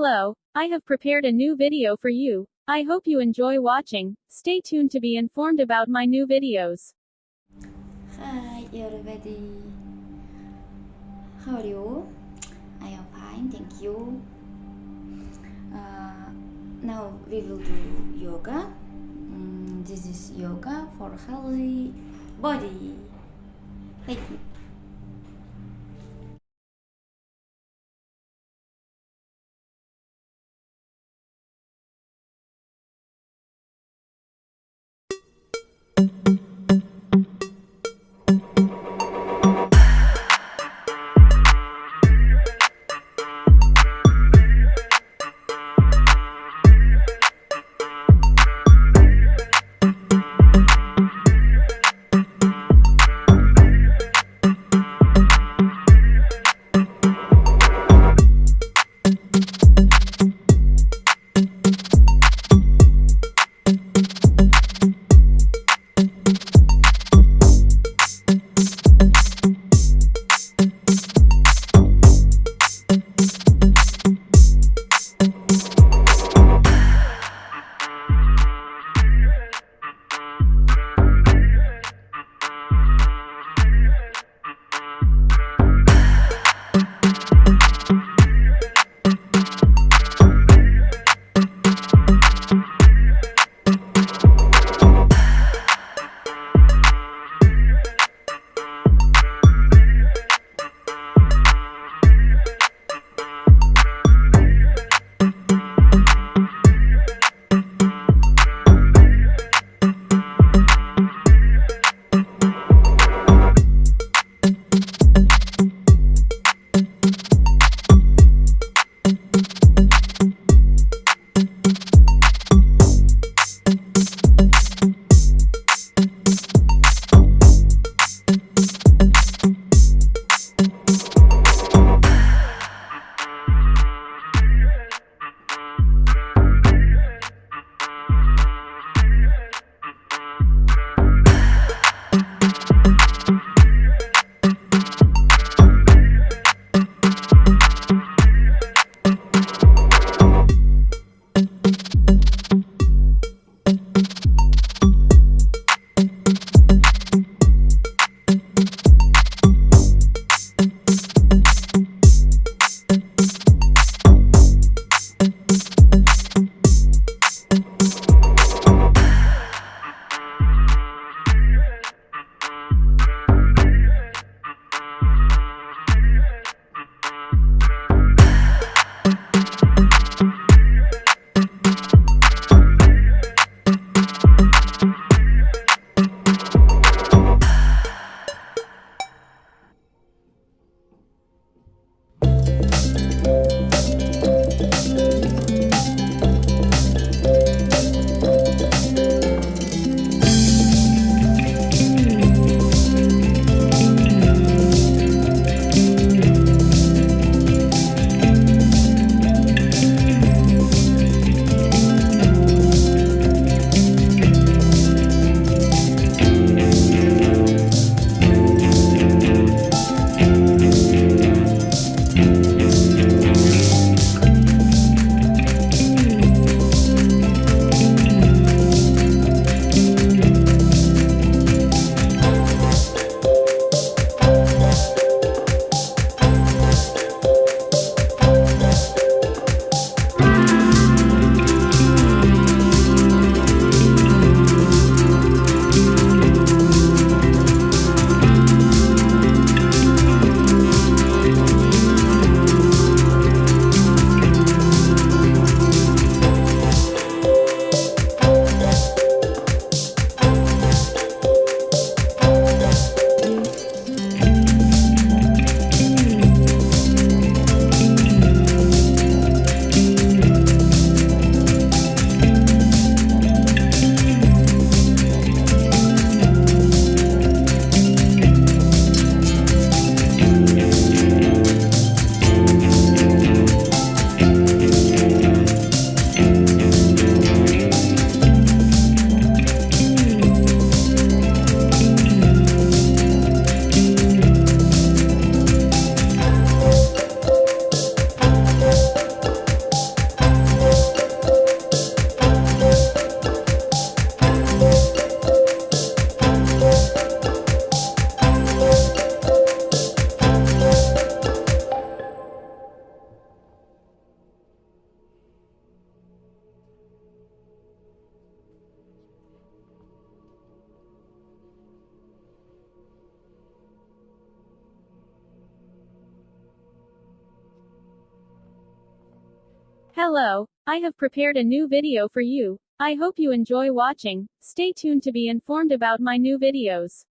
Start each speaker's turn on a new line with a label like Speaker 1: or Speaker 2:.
Speaker 1: Hello, I have prepared a new video for you. I hope you enjoy watching. Stay tuned to be informed about my new videos.
Speaker 2: Hi everybody, how are you? I am fine, thank you. Now we will do yoga. This is yoga for healthy body. Thank you.
Speaker 1: Hello, I have prepared a new video for you. I hope you enjoy watching. Stay tuned to be informed about my new videos.